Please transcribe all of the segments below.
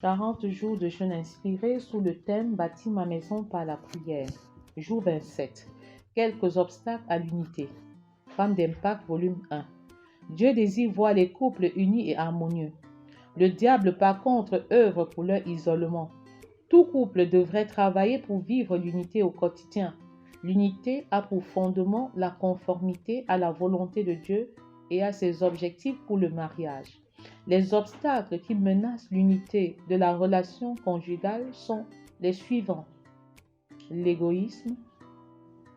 40 jours de jeûne inspirés sous le thème Bâtis ma maison par la prière. Jour 27. Quelques obstacles à l'unité. Femme d'impact, volume 1. Dieu désire voir les couples unis et harmonieux. Le diable, par contre, œuvre pour leur isolement. Tout couple devrait travailler pour vivre l'unité au quotidien. L'unité a pour fondement la conformité à la volonté de Dieu et à ses objectifs pour le mariage. Les obstacles qui menacent l'unité de la relation conjugale sont les suivants: l'égoïsme,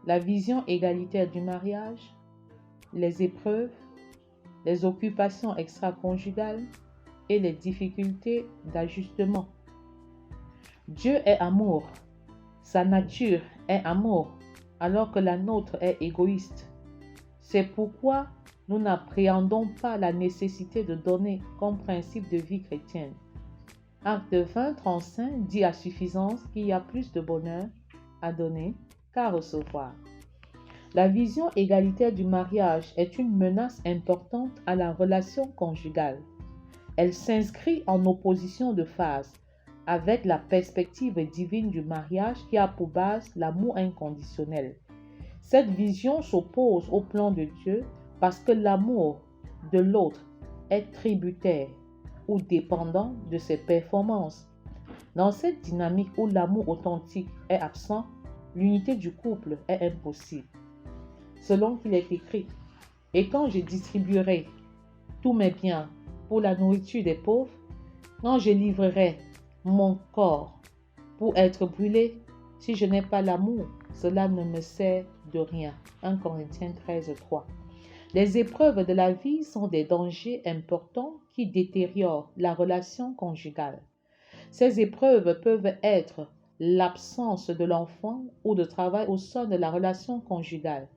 la vision égalitaire du mariage, les épreuves, les occupations extra-conjugales et les difficultés d'ajustement. Dieu est amour, sa nature est amour, alors que la nôtre est égoïste. C'est pourquoi nous n'appréhendons pas la nécessité de donner comme principe de vie chrétienne. Acte 20, 35 dit à suffisance qu'il y a plus de bonheur à donner qu'à recevoir. La vision égalitaire du mariage est une menace importante à la relation conjugale. Elle s'inscrit en opposition de phase avec la perspective divine du mariage qui a pour base l'amour inconditionnel. Cette vision s'oppose au plan de Dieu parce que l'amour de l'autre est tributaire ou dépendant de ses performances. Dans cette dynamique où l'amour authentique est absent, l'unité du couple est impossible. Selon qu'il est écrit, « Et quand je distribuerai tous mes biens pour la nourriture des pauvres, quand je livrerai mon corps pour être brûlé, si je n'ai pas l'amour, cela ne me sert de rien. » 1 Corinthiens 13, 3. Les épreuves de la vie sont des dangers importants qui détériorent la relation conjugale. Ces épreuves peuvent être l'absence de l'enfant ou de travail au sein de la relation conjugale.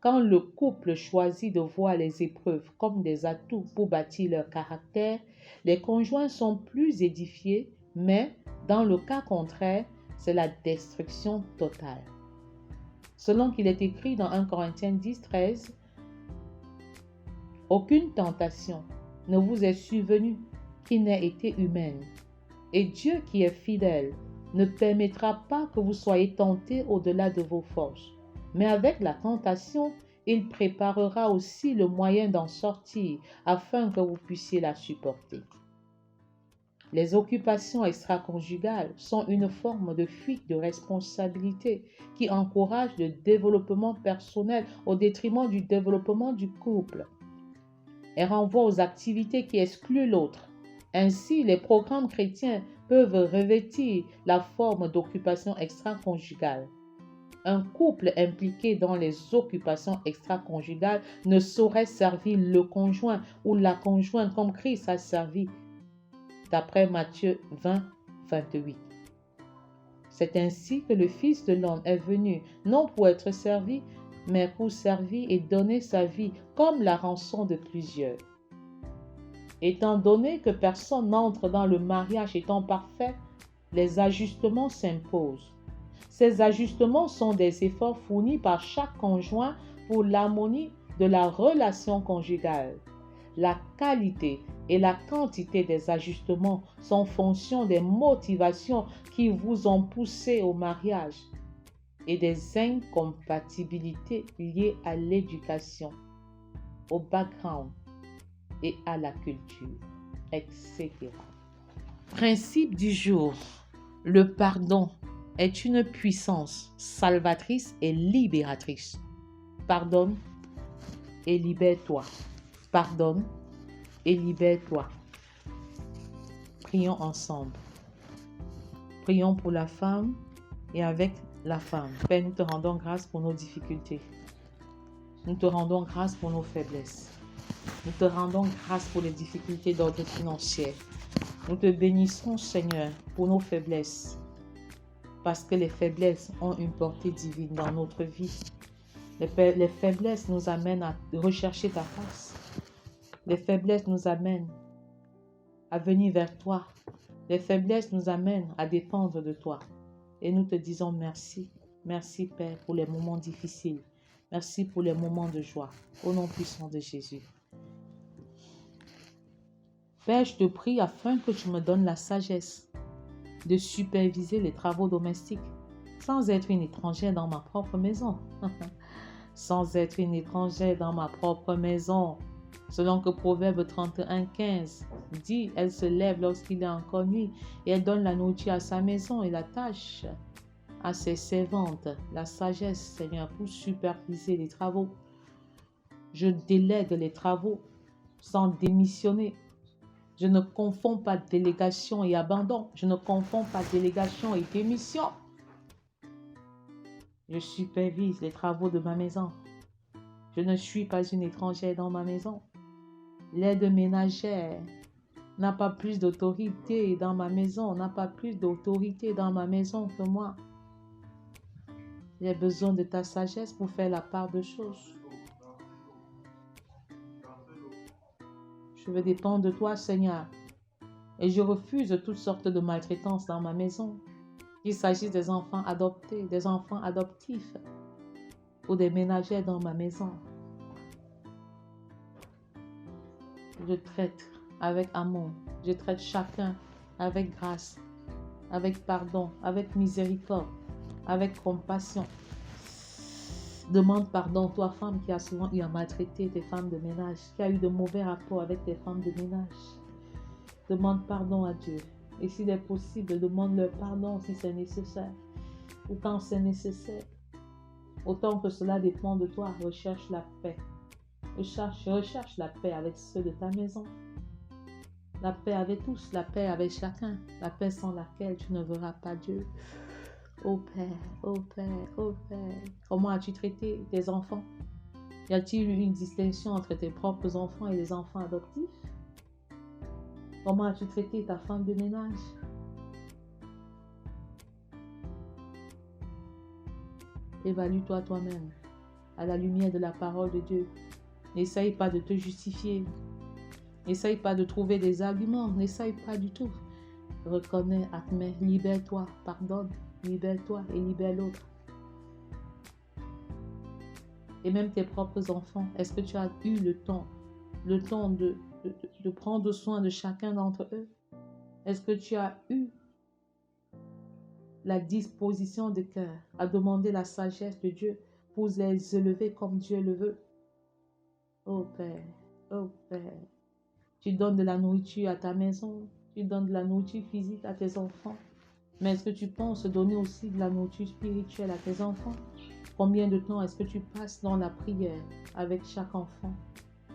Quand le couple choisit de voir les épreuves comme des atouts pour bâtir leur caractère, les conjoints sont plus édifiés, mais dans le cas contraire, c'est la destruction totale. Selon qu'il est écrit dans 1 Corinthiens 10, 13, « Aucune tentation ne vous est survenue qui n'ait été humaine, et Dieu qui est fidèle ne permettra pas que vous soyez tentés au-delà de vos forces. Mais avec la tentation, il préparera aussi le moyen d'en sortir afin que vous puissiez la supporter. » Les occupations extra-conjugales sont une forme de fuite de responsabilité qui encourage le développement personnel au détriment du développement du couple. Elles renvoient aux activités qui excluent l'autre. Ainsi, les programmes chrétiens peuvent revêtir la forme d'occupation extra-conjugale. Un couple impliqué dans les occupations extra-conjugales ne saurait servir le conjoint ou la conjointe comme Christ a servi, d'après Matthieu 20, 28. C'est ainsi que le Fils de l'homme est venu, non pour être servi, mais pour servir et donner sa vie comme la rançon de plusieurs. Étant donné que personne n'entre dans le mariage étant parfait, les ajustements s'imposent. Ces ajustements sont des efforts fournis par chaque conjoint pour l'harmonie de la relation conjugale. La qualité et la quantité des ajustements sont fonction des motivations qui vous ont poussé au mariage et des incompatibilités liées à l'éducation, au background et à la culture, etc. Principe du jour. Le pardon est une puissance salvatrice et libératrice. Pardonne et libère-toi. Pardonne et libère-toi. Prions ensemble. Prions pour la femme et avec la femme. Père, nous te rendons grâce pour nos difficultés. Nous te rendons grâce pour nos faiblesses. Nous te rendons grâce pour les difficultés d'ordre financier. Nous te bénissons, Seigneur, pour nos faiblesses, parce que les faiblesses ont une portée divine dans notre vie. Les faiblesses nous amènent à rechercher ta face. Les faiblesses nous amènent à venir vers toi. Les faiblesses nous amènent à dépendre de toi. Et nous te disons merci. Merci, Père, pour les moments difficiles. Merci pour les moments de joie. Au nom puissant de Jésus. Père, je te prie afin que tu me donnes la sagesse de superviser les travaux domestiques sans être une étrangère dans ma propre maison. Sans être une étrangère dans ma propre maison. Selon que Proverbe 31:15 dit, elle se lève lorsqu'il est encore nuit et elle donne la nourriture à sa maison et la tâche à ses servantes. La sagesse, Seigneur, pour superviser les travaux. Je délègue les travaux sans démissionner. Je ne confonds pas délégation et abandon. Je ne confonds pas délégation et démission. Je supervise les travaux de ma maison. Je ne suis pas une étrangère dans ma maison. L'aide ménagère n'a pas plus d'autorité dans ma maison, n'a pas plus d'autorité dans ma maison que moi. J'ai besoin de ta sagesse pour faire la part de choses. Je veux dépendre de toi, Seigneur. Et je refuse toutes sortes de maltraitances dans ma maison. Qu'il s'agisse des enfants adoptés, des enfants adoptifs ou des ménagères dans ma maison. Je traite avec amour. Je traite chacun avec grâce, avec pardon, avec miséricorde, avec compassion. Demande pardon, toi, femme qui a souvent eu à maltraiter tes femmes de ménage, qui a eu de mauvais rapports avec tes femmes de ménage. Demande pardon à Dieu. Et s'il est possible, demande-leur pardon si c'est nécessaire ou quand c'est nécessaire. Autant que cela dépend de toi, recherche la paix. Recherche la paix avec ceux de ta maison. La paix avec tous, la paix avec chacun. La paix sans laquelle tu ne verras pas Dieu. Ô Père, ô Père, ô Père. Comment as-tu traité tes enfants? Y a-t-il eu une distinction entre tes propres enfants et les enfants adoptifs? Comment as-tu traité ta femme de ménage? Évalue-toi toi-même à la lumière de la parole de Dieu. N'essaye pas de te justifier. N'essaye pas de trouver des arguments. N'essaye pas du tout. Reconnais, admets, libère-toi, pardonne, libère-toi et libère l'autre. Et même tes propres enfants, est-ce que tu as eu le temps de prendre soin de chacun d'entre eux? Est-ce que tu as eu la disposition de cœur à demander la sagesse de Dieu pour les élever comme Dieu le veut? Oh Père, oh Père, tu donnes de la nourriture à ta maison, tu donnes de la nourriture physique à tes enfants, mais est-ce que tu penses donner aussi de la nourriture spirituelle à tes enfants? Combien de temps est-ce que tu passes dans la prière avec chaque enfant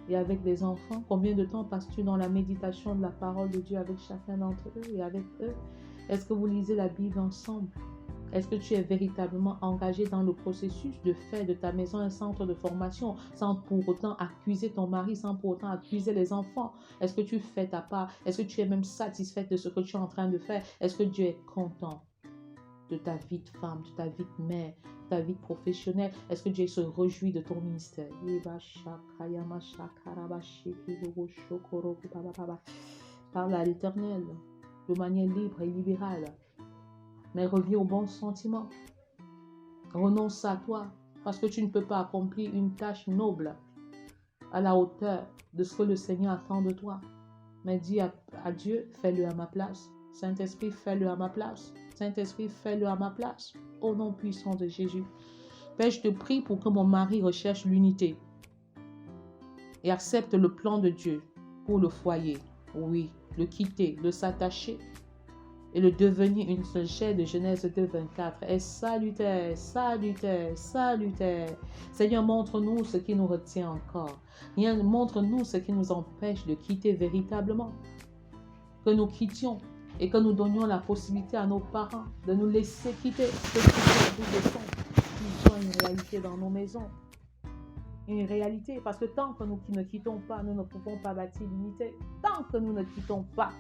et avec les enfants? Combien de temps passes-tu dans la méditation de la parole de Dieu avec chacun d'entre eux et avec eux? Est-ce que vous lisez la Bible ensemble? Est-ce que tu es véritablement engagé dans le processus de faire de ta maison un centre de formation sans pour autant accuser ton mari, sans pour autant accuser les enfants? Est-ce que tu fais ta part? Est-ce que tu es même satisfaite de ce que tu es en train de faire? Est-ce que Dieu est content de ta vie de femme, de ta vie de mère, de ta vie professionnelle? Est-ce que Dieu se réjouit de ton ministère? Parle à l'Éternel de manière libre et libérale. Mais reviens au bon sentiment. Renonce à toi, parce que tu ne peux pas accomplir une tâche noble à la hauteur de ce que le Seigneur attend de toi. Mais dis à Dieu, fais-le à ma place. Saint-Esprit, fais-le à ma place. Saint-Esprit, fais-le à ma place. Au nom puissant de Jésus. Père, je te prie pour que mon mari recherche l'unité et accepte le plan de Dieu pour le foyer. Oui, le quitter, le s'attacher et le devenir une seule chair de Genèse 2:24 est salutaire, salutaire, salutaire. Seigneur, montre-nous ce qui nous retient encore. Montre-nous ce qui nous empêche de quitter véritablement. Que nous quittions et que nous donnions la possibilité à nos parents de nous laisser quitter. Que ce soit une réalité dans nos maisons. Une réalité, parce que tant que nous ne quittons pas, nous ne pouvons pas bâtir l'unité. Tant que nous ne quittons pas,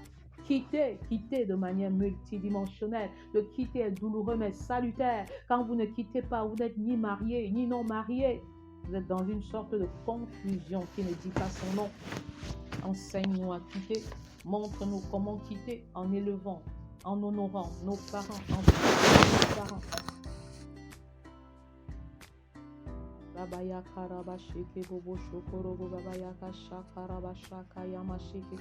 quitter de manière multidimensionnelle. Le quitter est douloureux mais salutaire. Quand vous ne quittez pas, vous n'êtes ni marié ni non marié. Vous êtes dans une sorte de confusion qui ne dit pas son nom. Enseigne-nous à quitter. Montre-nous comment quitter en élevant, en honorant nos parents, en nos parents. Babaya Karabashike Bobo Shokoro Babaya Kasha Karabashaka Yamashike.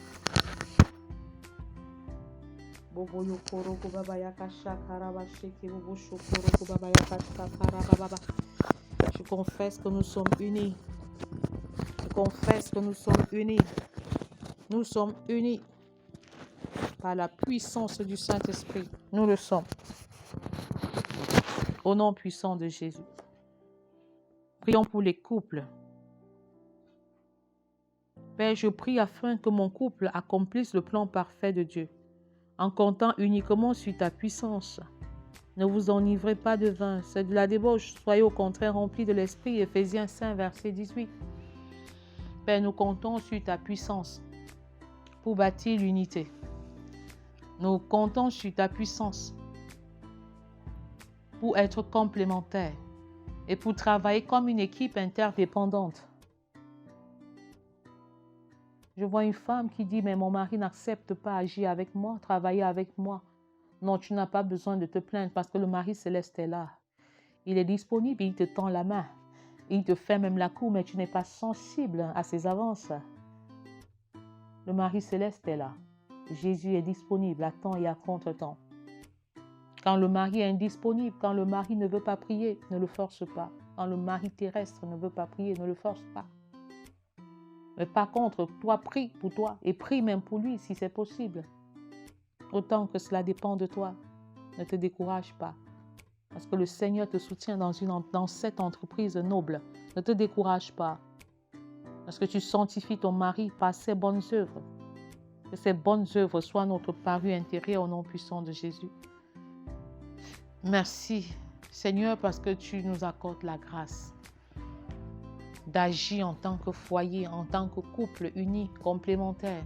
Bobo yokoro kubaba yakasha karaba sheke bobo shokoro kubaba yakasha karaba baba. Je confesse que nous sommes unis. Je confesse que nous sommes unis. Nous sommes unis par la puissance du Saint-Esprit. Nous le sommes. Au nom puissant de Jésus. Prions pour les couples. Père, je prie afin que mon couple accomplisse le plan parfait de Dieu, en comptant uniquement sur ta puissance. Ne vous enivrez pas de vin, c'est de la débauche. Soyez au contraire remplis de l'Esprit. Éphésiens 5, verset 18. Père, nous comptons sur ta puissance pour bâtir l'unité. Nous comptons sur ta puissance pour être complémentaires et pour travailler comme une équipe interdépendante. Je vois une femme qui dit, mais mon mari n'accepte pas agir avec moi, travailler avec moi. Non, tu n'as pas besoin de te plaindre parce que le mari céleste est là. Il est disponible, il te tend la main. Il te fait même la cour, mais tu n'es pas sensible à ses avances. Le mari céleste est là. Jésus est disponible à temps et à contre-temps. Quand le mari est indisponible, quand le mari ne veut pas prier, ne le force pas. Quand le mari terrestre ne veut pas prier, ne le force pas. Mais par contre, toi, prie pour toi et prie même pour lui si c'est possible. Autant que cela dépend de toi, ne te décourage pas. Parce que le Seigneur te soutient dans cette entreprise noble. Ne te décourage pas. Parce que tu sanctifies ton mari par ses bonnes œuvres. Que ces bonnes œuvres soient notre parure intérieure au nom puissant de Jésus. Merci, Seigneur, parce que tu nous accordes la grâce d'agir en tant que foyer, en tant que couple uni, complémentaire.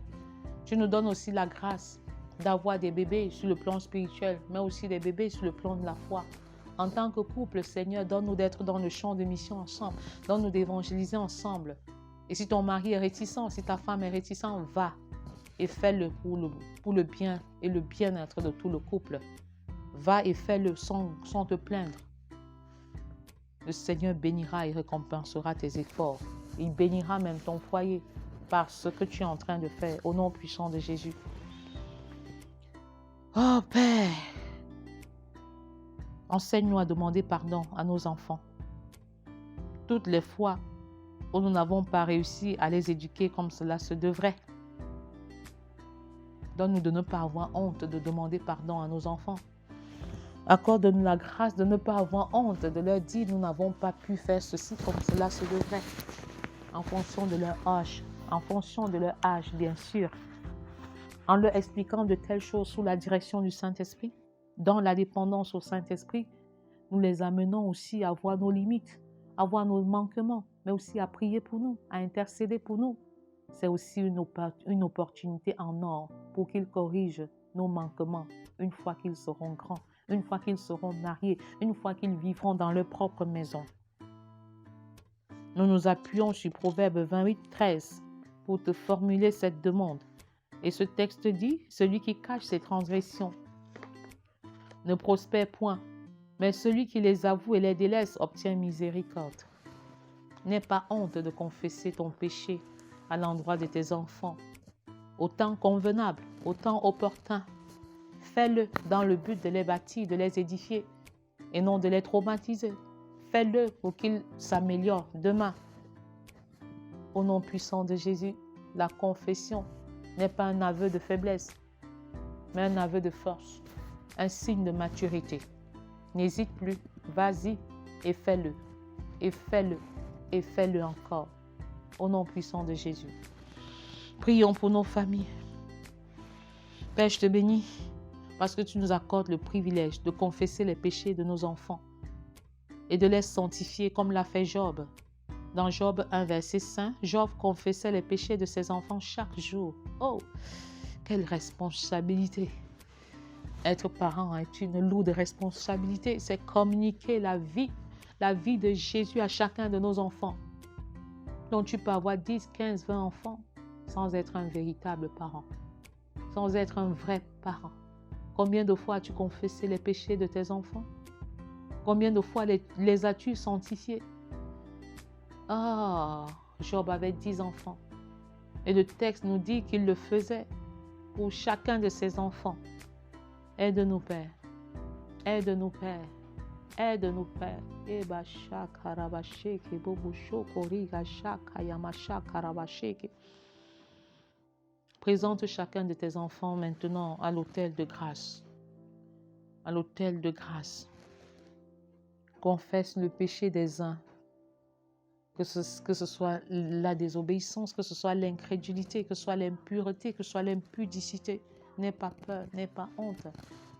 Tu nous donnes aussi la grâce d'avoir des bébés sur le plan spirituel, mais aussi des bébés sur le plan de la foi. En tant que couple, Seigneur, donne-nous d'être dans le champ de mission ensemble. Donne-nous d'évangéliser ensemble. Et si ton mari est réticent, si ta femme est réticente, va et fais-le pour le bien et le bien-être de tout le couple. Va et fais-le sans te plaindre. Le Seigneur bénira et récompensera tes efforts. Il bénira même ton foyer par ce que tu es en train de faire au nom puissant de Jésus. Oh Père, enseigne-nous à demander pardon à nos enfants. Toutes les fois où nous n'avons pas réussi à les éduquer comme cela se devrait. Donne-nous de ne pas avoir honte de demander pardon à nos enfants. Accorde-nous la grâce de ne pas avoir honte de leur dire nous n'avons pas pu faire ceci comme cela se devrait. En fonction de leur âge, bien sûr. En leur expliquant de telles choses sous la direction du Saint-Esprit, dans la dépendance au Saint-Esprit, nous les amenons aussi à voir nos limites, à voir nos manquements, mais aussi à prier pour nous, à intercéder pour nous. C'est aussi une opportunité en or pour qu'ils corrigent nos manquements une fois qu'ils seront grands, une fois qu'ils seront mariés, une fois qu'ils vivront dans leur propre maison. Nous nous appuyons sur Proverbe 28, 13 pour te formuler cette demande. Et ce texte dit, celui qui cache ses transgressions ne prospère point, mais celui qui les avoue et les délaisse obtient miséricorde. N'aie pas honte de confesser ton péché à l'endroit de tes enfants, au temps convenable, au temps opportun. Fais-le dans le but de les bâtir, de les édifier et non de les traumatiser. Fais-le pour qu'ils s'améliorent demain. Au nom puissant de Jésus, la confession n'est pas un aveu de faiblesse, mais un aveu de force, un signe de maturité. N'hésite plus, vas-y et fais-le, et fais-le, et fais-le encore. Au nom puissant de Jésus. Prions pour nos familles. Père, je te bénis parce que tu nous accordes le privilège de confesser les péchés de nos enfants et de les sanctifier comme l'a fait Job. Dans Job 1, verset 5, Job confessait les péchés de ses enfants chaque jour. Oh, quelle responsabilité! Être parent est une lourde responsabilité. C'est communiquer la vie de Jésus à chacun de nos enfants. Donc tu peux avoir 10, 15, 20 enfants sans être un véritable parent, sans être un vrai parent. Combien de fois as-tu confessé les péchés de tes enfants? Combien de fois les as-tu sanctifiés? Job avait 10 enfants. Et le texte nous dit qu'il le faisait pour chacun de ses enfants. Aide-nous, Père. Aide-nous, Père. Aide-nous, Père. Présente chacun de tes enfants maintenant à l'autel de grâce. À l'autel de grâce. Confesse le péché des uns. Que ce soit la désobéissance, que ce soit l'incrédulité, que ce soit l'impureté, que ce soit l'impudicité. N'aie pas peur, n'aie pas honte.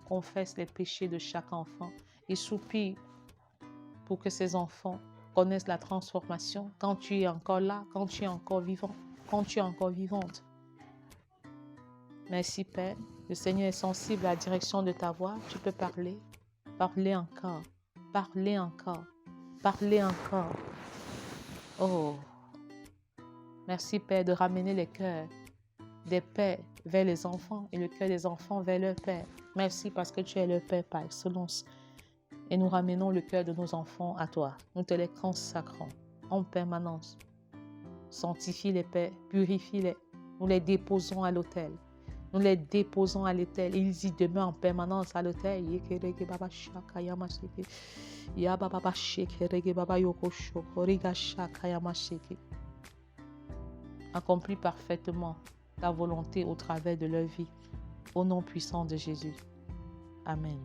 Confesse les péchés de chaque enfant et soupire pour que ces enfants connaissent la transformation quand tu es encore là, quand tu es encore vivant, quand tu es encore vivante. Merci Père, le Seigneur est sensible à la direction de ta voix. Tu peux parler, parler encore, parler encore, parler encore. Oh, merci Père de ramener les cœurs des pères vers les enfants et le cœur des enfants vers leur Père. Merci parce que tu es le Père par excellence. Et nous ramenons le cœur de nos enfants à toi. Nous te les consacrons en permanence. Sanctifie-les, Père, purifie-les. Nous les déposons à l'autel. Nous les déposons à l'autel. Ils y demeurent en permanence à l'autel. Accomplis parfaitement ta volonté au travers de leur vie. Au nom puissant de Jésus. Amen.